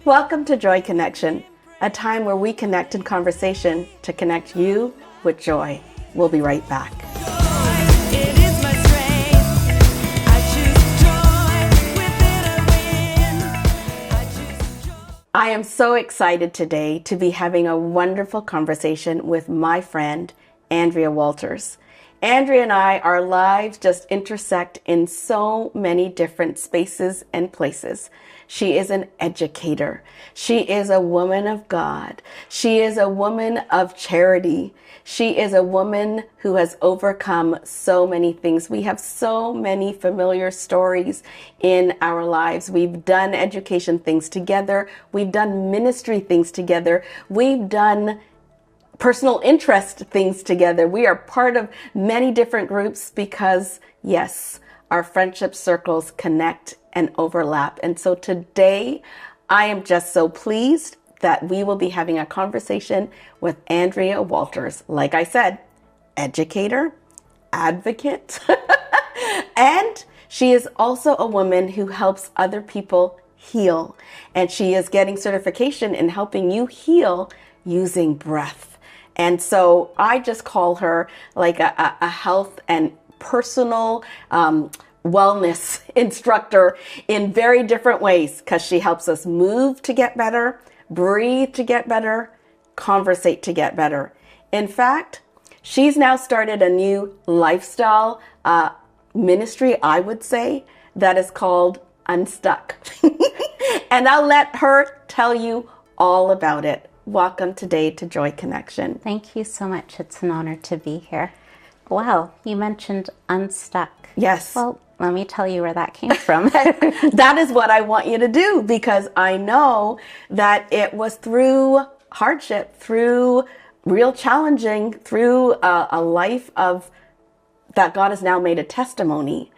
Welcome to Joy Connection, a time where we connect in conversation to connect you with joy. We'll be right back. I am so excited today to be having a wonderful conversation with my friend, Andrea Walters. Andrea and I, our lives just intersect in so many different spaces and places. She is an educator. She is a woman of God. She is a woman of charity. She is a woman who has overcome so many things. We have so many familiar stories in our lives. We've done education things together. We've done ministry things together. We've done personal interest things together. We are part of many different groups because, yes, our friendship circles connect and overlap. And so today, I am just so pleased that we will be having a conversation with Andrea Walters. Like I said, educator, advocate, and she is also a woman who helps other people heal. And she is getting certification in helping you heal using breath. And so I just call her like a health and personal wellness instructor in very different ways, because she helps us move to get better, breathe to get better, conversate to get better. In fact, she's now started a new lifestyle ministry, I would say, that is called Unstuck. And I'll let her tell you all about it. Welcome today to Joy Connection. Thank you so much. It's an honor to be here. Wow, you mentioned Unstuck. Yes. Well, let me tell you where that came from. That is what I want you to do, because I know that it was through hardship, through real challenging, through a life of that God has now made a testimony,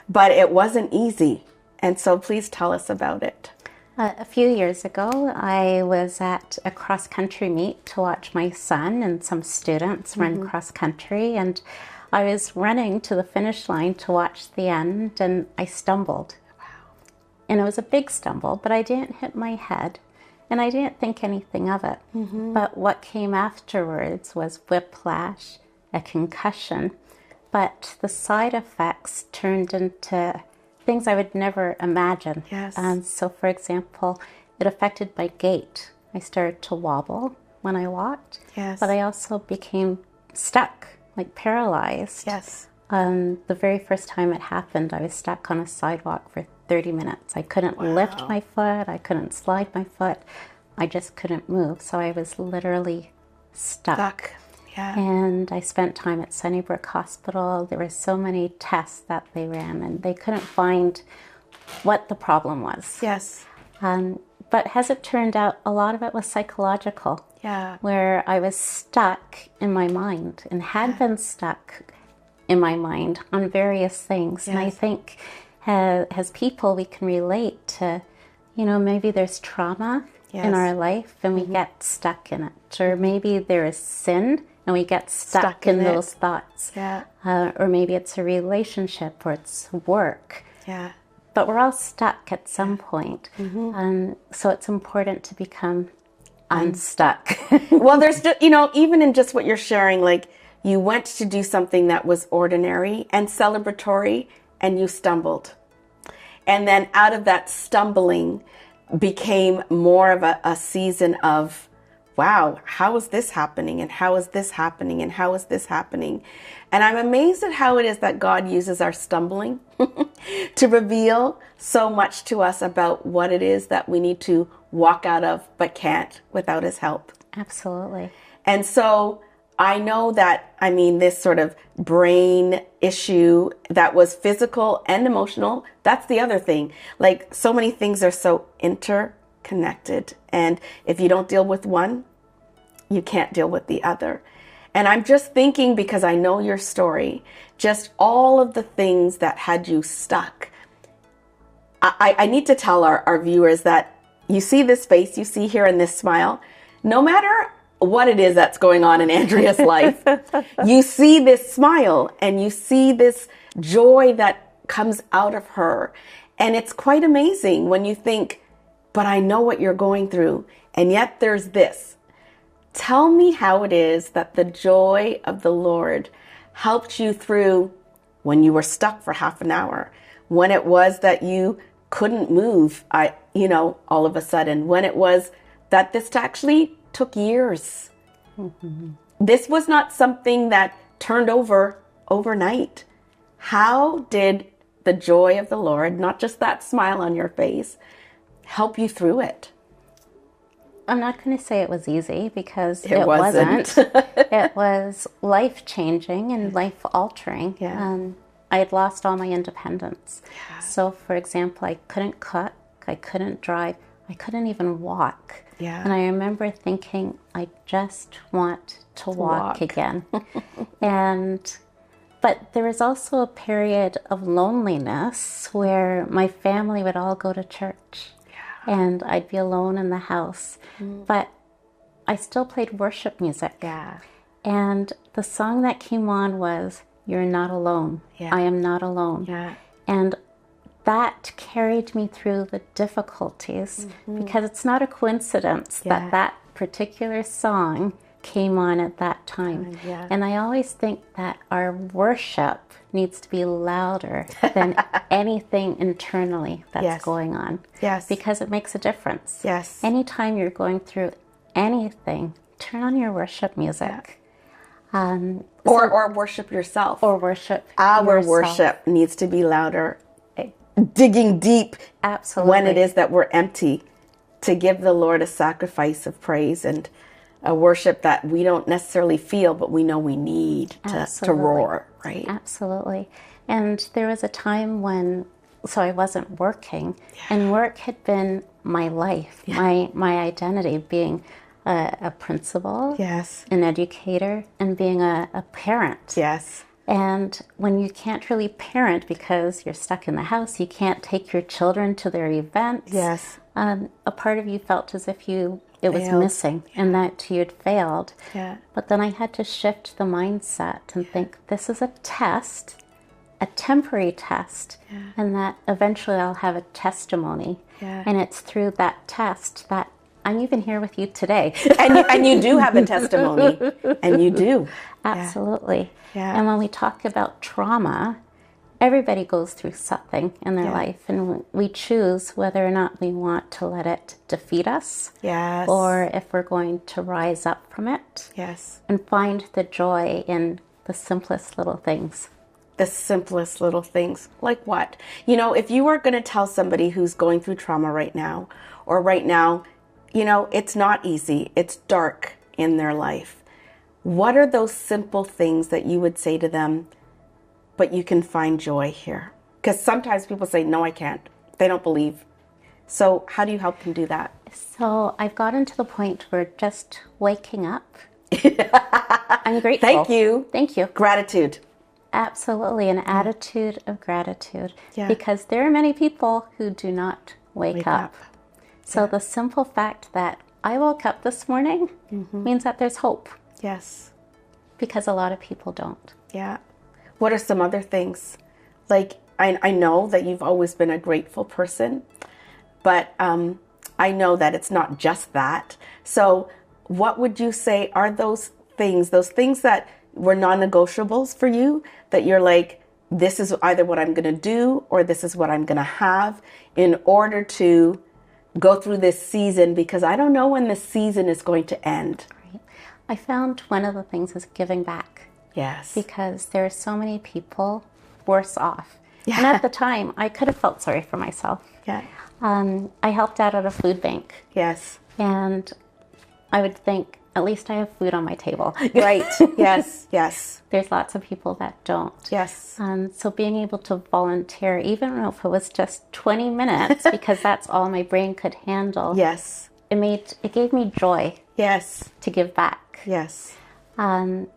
but it wasn't easy. And so please tell us about it. A few years ago, I was at a cross-country meet to watch my son and some students run cross-country, and I was running to the finish line to watch the end, and I stumbled. Wow. And it was a big stumble, but I didn't hit my head, and I didn't think anything of it. But what came afterwards was whiplash, a concussion, but the side effects turned into things I would never imagine. Yes. So, for example, it affected my gait. I started to wobble when I walked. Yes. But I also became stuck, like paralyzed. Yes. The very first time it happened, I was stuck on a sidewalk for 30 minutes. I couldn't lift my foot. I couldn't slide my foot. I just couldn't move. So I was literally stuck. Yeah. And I spent time at Sunnybrook Hospital. There were so many tests that they ran, and they couldn't find what the problem was. Yes. But as it turned out, a lot of it was psychological. Yeah. Where I was stuck in my mind and had been stuck in my mind on various things. Yes. And I think as people, we can relate to, maybe there's trauma in our life and we get stuck in it. Or maybe there is sin and we get stuck in those thoughts. Yeah. Or maybe it's a relationship or it's work. Yeah. But we're all stuck at some point. So it's important to become unstuck. Well, there's, even in just what you're sharing, like you went to do something that was ordinary and celebratory and you stumbled. And then out of that stumbling became more of a season of, wow, how is this happening? And how is this happening? And how is this happening? And I'm amazed at how it is that God uses our stumbling to reveal so much to us about what it is that we need to walk out of, but can't without His help. Absolutely. And so I know that, this sort of brain issue that was physical and emotional, that's the other thing. Like so many things are so interconnected. And if you don't deal with one, you can't deal with the other. And I'm just thinking, because I know your story, just all of the things that had you stuck. I need to tell our viewers that you see this face, you see here in this smile, no matter what it is that's going on in Andrea's life, you see this smile and you see this joy that comes out of her. And it's quite amazing when you think, but I know what you're going through. And yet there's this. Tell me how it is that the joy of the Lord helped you through when you were stuck for half an hour, when it was that you couldn't move, all of a sudden, when it was that this actually took years. Mm-hmm. This was not something that turned over overnight. How did the joy of the Lord, not just that smile on your face, help you through it? I'm not going to say it was easy, because it wasn't. It was life-changing and life-altering. Yeah. I had lost all my independence. Yeah. So, for example, I couldn't cook, I couldn't drive, I couldn't even walk. Yeah. And I remember thinking, I just want to walk again. But there was also a period of loneliness where my family would all go to church. And I'd be alone in the house. But I still played worship music. Yeah. And the song that came on was, "You're Not Alone. Yeah. I Am Not Alone." Yeah. And that carried me through the difficulties, because it's not a coincidence that that particular song came on at that time. Yeah. And I always think that our worship needs to be louder than anything internally that's going on. Yes. Because it makes a difference. Yes. Anytime you're going through anything, turn on your worship music. Or worship yourself. Or worship Our yourself. worship needs to be louder. Digging deep. Absolutely. When it is that we're empty, to give the Lord a sacrifice of praise and a worship that we don't necessarily feel, but we know we need to roar, right? Absolutely. And there was a time when, so I wasn't working, and work had been my life, my identity, being a principal, an educator, and being a parent. Yes. And when you can't really parent because you're stuck in the house, you can't take your children to their events. Yes. A part of you felt as if it was Failed. missing and that you had failed. Yeah. But then I had to shift the mindset and think, this is a test, a temporary test, and that eventually I'll have a testimony. Yeah. And it's through that test that I'm even here with you today. And you do have a testimony. And you do. Absolutely. Yeah. And when we talk about trauma, everybody goes through something in their life, and we choose whether or not we want to let it defeat us, Yes. or if we're going to rise up from it, Yes. and find the joy in the simplest little things. The simplest little things. Like what? If you were going to tell somebody who's going through trauma right now, or right now, it's not easy, it's dark in their life, what are those simple things that you would say to them, but you can find joy here? Because sometimes people say, no, I can't. They don't believe. So how do you help them do that? So I've gotten to the point where just waking up, I'm grateful. Thank you. Thank you. Gratitude. Absolutely, an attitude of gratitude. Yeah. Because there are many people who do not wake up. So the simple fact that I woke up this morning means that there's hope. Yes. Because a lot of people don't. Yeah. What are some other things? Like, I know that you've always been a grateful person, but I know that it's not just that. So what would you say are those things that were non-negotiables for you, that you're like, this is either what I'm going to do or this is what I'm going to have in order to go through this season, because I don't know when this season is going to end. Right. I found one of the things is giving back. Yes. Because there are so many people worse off. Yeah. And at the time, I could have felt sorry for myself. Yeah. I helped out at a food bank. Yes. And I would think, at least I have food on my table. Right. Yes. Yes. There's lots of people that don't. Yes. So being able to volunteer, even if it was just 20 minutes, because that's all my brain could handle. Yes. It gave me joy. Yes. To give back. Yes. And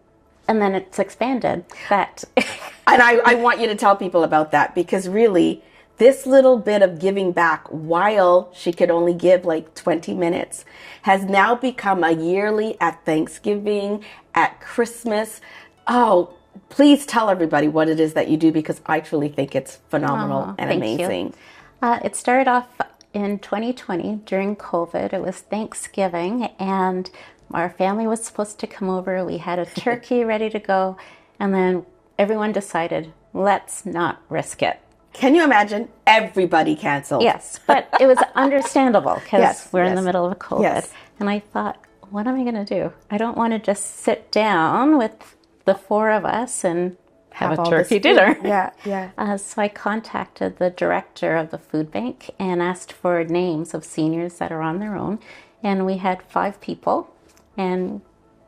then it's expanded. And I want you to tell people about that, because really, this little bit of giving back, while she could only give like 20 minutes, has now become a yearly at Thanksgiving, at Christmas. Oh, please tell everybody what it is that you do, because I truly think it's phenomenal and thank amazing. You. It started off in 2020 during COVID. It was Thanksgiving, and our family was supposed to come over. We had a turkey ready to go, and then everyone decided, let's not risk it. Can you imagine? Everybody canceled. Yes, but it was understandable because Yes, we're in yes. the middle of COVID. Yes. And I thought, what am I going to do? I don't want to just sit down with the four of us and have a all turkey this food. dinner. Yeah, yeah. So I contacted the director of the food bank and asked for names of seniors that are on their own. And we had 5 people, and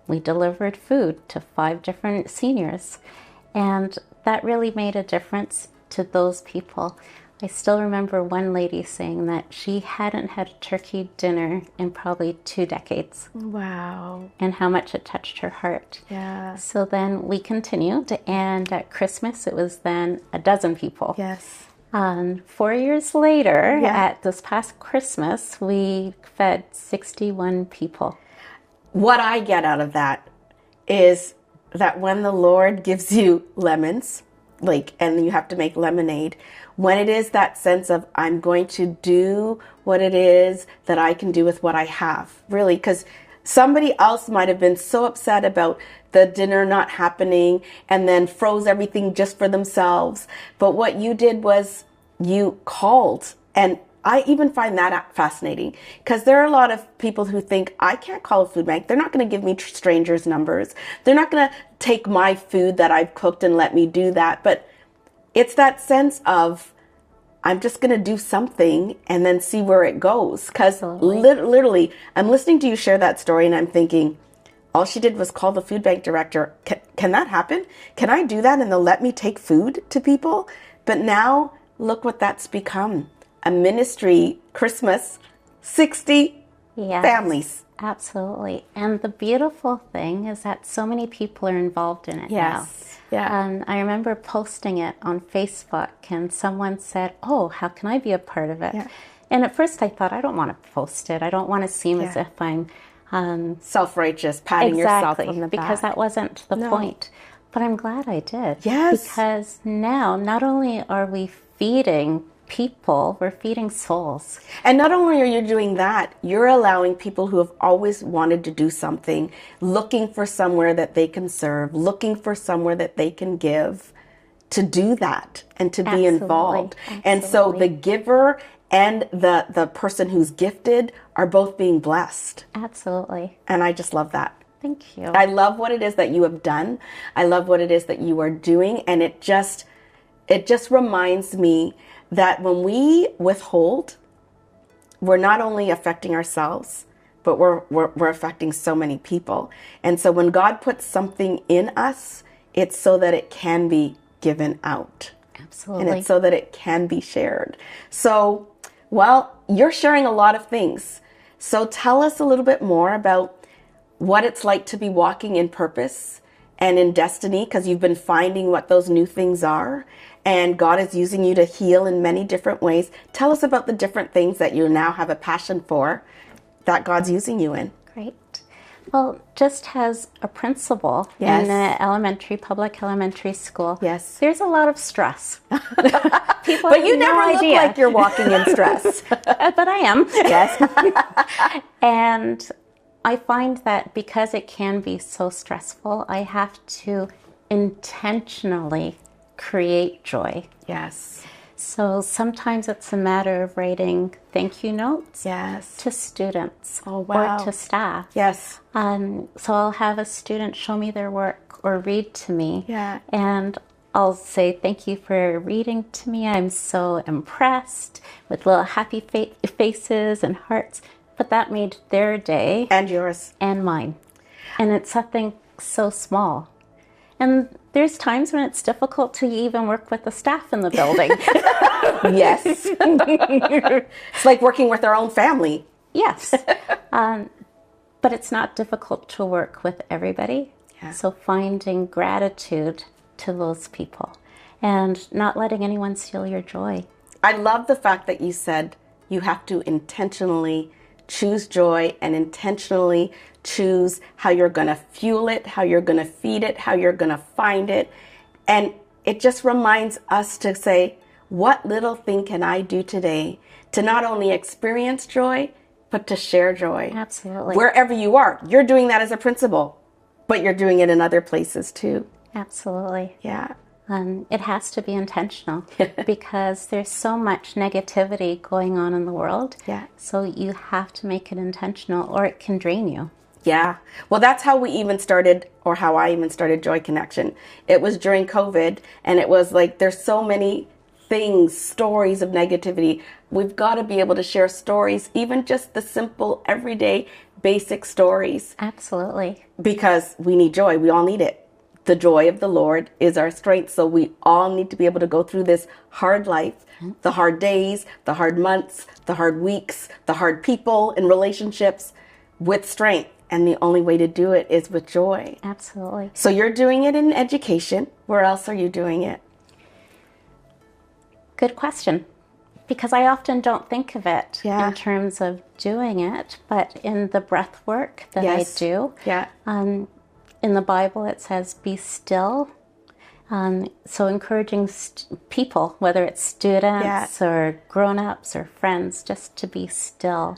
we delivered food to 5 different seniors. And that really made a difference to those people. I still remember one lady saying that she hadn't had a turkey dinner in probably 2 decades, Wow. and how much it touched her heart. Yeah. So then we continued, and at Christmas it was then a dozen people. Yes. 4 years later, Yeah. at this past Christmas, we fed 61 people. What I get out of that is that when the Lord gives you lemons, and you have to make lemonade, when it is that sense of, I'm going to do what it is that I can do with what I have, really, because somebody else might have been so upset about the dinner not happening and then froze everything just for themselves. But what you did was you called. And I even find that fascinating, because there are a lot of people who think, I can't call a food bank. They're not going to give me strangers' numbers. They're not going to take my food that I've cooked and let me do that. But it's that sense of, I'm just going to do something and then see where it goes. Because literally, I'm listening to you share that story and I'm thinking, all she did was call the food bank director. Can that happen? Can I do that and they'll let me take food to people? But now look what that's become. A ministry, Christmas, 60 Yes, families. Absolutely. And the beautiful thing is that so many people are involved in it now. Yeah. And I remember posting it on Facebook, and someone said, oh, how can I be a part of it? Yeah. And at first I thought, I don't want to post it. I don't want to seem as if I'm Self-righteous, patting yourself on the back. because that wasn't the point. But I'm glad I did. Yes. Because now not only are we feeding people, we're feeding souls. And not only are you doing that, you're allowing people who have always wanted to do something, looking for somewhere that they can serve, looking for somewhere that they can give, to do that and to be involved. And so the giver and the person who's gifted are both being blessed. Absolutely. And I just love that. Thank you. I love what it is that you have done. I love what it is that you are doing. And it just reminds me that when we withhold, we're not only affecting ourselves, but we're affecting so many people. And so when God puts something in us, it's so that it can be given out. Absolutely. And it's so that it can be shared. So, well, you're sharing a lot of things. So tell us a little bit more about what it's like to be walking in purpose and in destiny, because you've been finding what those new things are. And God is using you to heal in many different ways. Tell us about the different things that you now have a passion for that God's using you in. Great. Well, just as a principal in an public elementary school, there's a lot of stress. People but you have never no look idea. like you're walking in stress. But I am. Yes. And I find that because it can be so stressful, I have to intentionally create joy. Yes. So sometimes it's a matter of writing thank you notes to students or to staff. Yes. So I'll have a student show me their work or read to me. Yeah. And I'll say, thank you for reading to me. I'm so impressed, with little happy faces and hearts. But that made their day. And yours. And mine. And it's something so small. And there's times when it's difficult to even work with the staff in the building. Yes. It's like working with our own family. Yes. But it's not difficult to work with everybody. Yeah. So finding gratitude to those people and not letting anyone steal your joy. I love the fact that you said you have to intentionally choose joy and intentionally choose how you're going to fuel it, how you're going to feed it, how you're going to find it. And it just reminds us to say, what little thing can I do today to not only experience joy, but to share joy? Absolutely. Wherever you are, you're doing that as a principal, but you're doing it in other places too. Absolutely. Yeah. It has to be intentional because there's so much negativity going on in the world. Yeah. So you have to make it intentional or it can drain you. Yeah. Well, that's how we even started, or how I even started Joy Connection. It was during COVID, and it was like, there's so many things, stories of negativity. We've got to be able to share stories, even just the simple, everyday, basic stories. Absolutely. Because we need joy. We all need it. The joy of the Lord is our strength. So we all need to be able to go through this hard life, the hard days, the hard months, the hard weeks, the hard people and relationships with strength. And the only way to do it is with joy. Absolutely. So you're doing it in education. Where else are you doing it? Good question. Because I often don't think of it Yeah. in terms of doing it, but in the breath work that Yes. I do, Yeah. in the Bible it says, be still. So encouraging people, whether it's students or grown-ups or friends, just to be still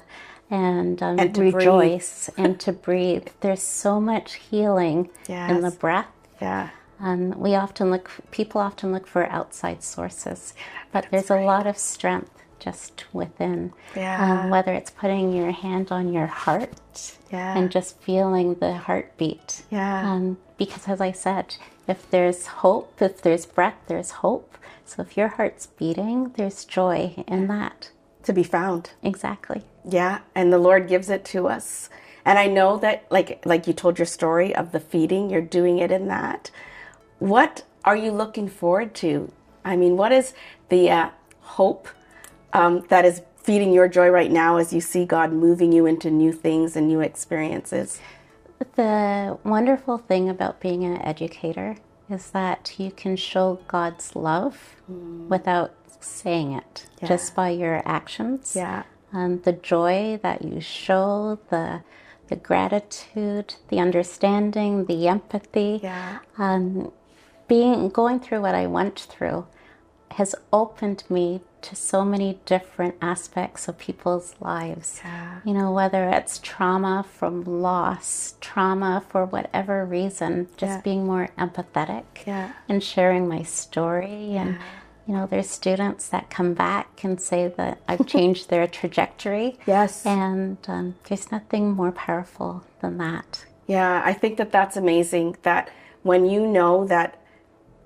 and to rejoice and to breathe. There's so much healing in the Yes. breath. Yeah. People often look for outside sources, but there's a lot of strength just within. Yeah. Whether it's putting your hand on your heart and just feeling the heartbeat. Yeah. Because as I said, if there's hope, if there's breath, there's hope. So if your heart's beating, there's joy in that. To be found. Exactly. Yeah, and the Lord gives it to us. And I know that, like you told your story of the feeding, you're doing it in that. What are you looking forward to? I mean, what is the hope that is feeding your joy right now as you see God moving you into new things and new experiences? The wonderful thing about being an educator is that you can show God's love without saying it, just by your actions. Yeah. The joy that you show, the gratitude, the understanding, the empathy. Yeah. Going through what I went through has opened me to so many different aspects of people's lives. Yeah. You know, whether it's trauma from loss, trauma for whatever reason, just being more empathetic and sharing my story. And, you know, there's students that come back and say that I've changed their trajectory. Yes. And there's nothing more powerful than that. Yeah, I think that that's amazing, that when you know that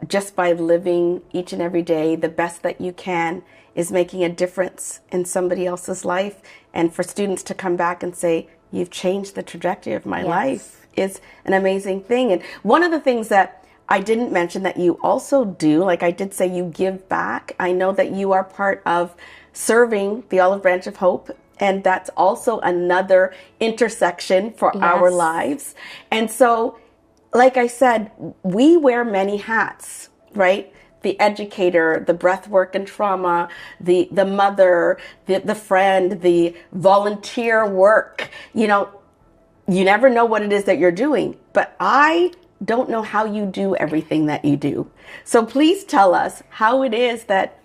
just by living each and every day the best that you can is making a difference in somebody else's life, and for students to come back and say, you've changed the trajectory of my life, is an amazing thing. And one of the things that I didn't mention that you also do, like I did say, you give back. I know that you are part of serving the Olive Branch of Hope, and that's also another intersection for our lives. And so, like I said, we wear many hats, right? The educator, the breath work and trauma, the mother, the friend, the volunteer work. You know, you never know what it is that you're doing, but I don't know how you do everything that you do. So please tell us how it is that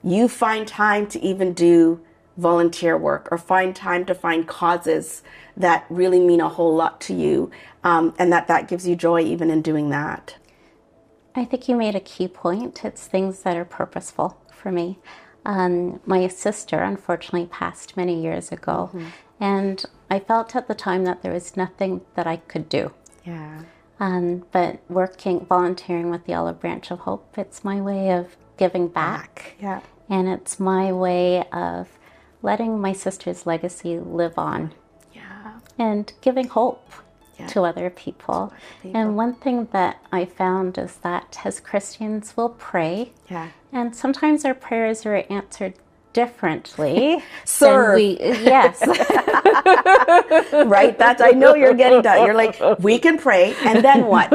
you find time to even do volunteer work, or find time to find causes that really mean a whole lot to you, and that gives you joy even in doing that. I think you made a key point. It's things that are purposeful for me. My sister unfortunately passed many years ago, and I felt at the time that there was nothing that I could do. Yeah. But volunteering with the Olive Branch of Hope, it's my way of giving back. Yeah. And it's my way of letting my sister's legacy live on. Yeah. And giving hope to other people. And one thing that I found is that as Christians, we'll pray. Yeah. And sometimes our prayers are answered differently. Sir. Yes. Right? I know you're getting done. You're like, we can pray, and then what?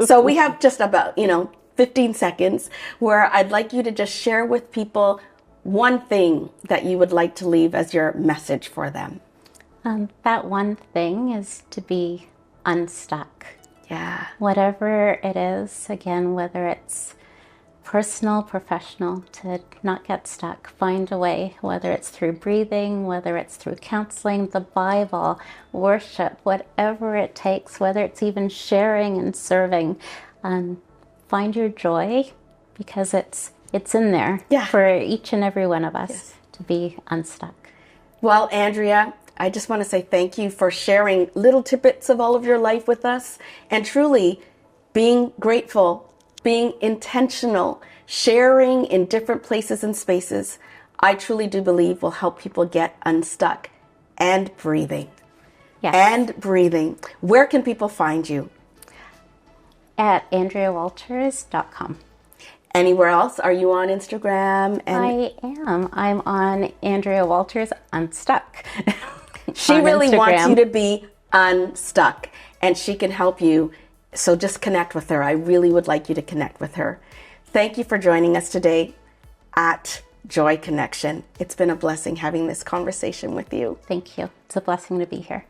So we have just about, 15 seconds where I'd like you to just share with people one thing that you would like to leave as your message for them. That one thing is to be unstuck. Yeah. Whatever it is, again, whether it's personal, professional, to not get stuck. Find a way, whether it's through breathing, whether it's through counseling, the Bible, worship, whatever it takes, whether it's even sharing and serving. Find your joy, because it's in there for each and every one of us to be unstuck. Well, Andrea, I just want to say thank you for sharing little tidbits of all of your life with us, and truly being grateful, being intentional, sharing in different places and spaces. I truly do believe will help people get unstuck and breathing. Yes. And breathing. Where can people find you? At AndreaWalters.com. Anywhere else? Are you on Instagram? I am. I'm on Andrea Walters Unstuck. She really wants you to be unstuck, and she can help you. So just connect with her. I really would like you to connect with her. Thank you for joining us today at Joy Connection. It's been a blessing having this conversation with you. Thank you. It's a blessing to be here.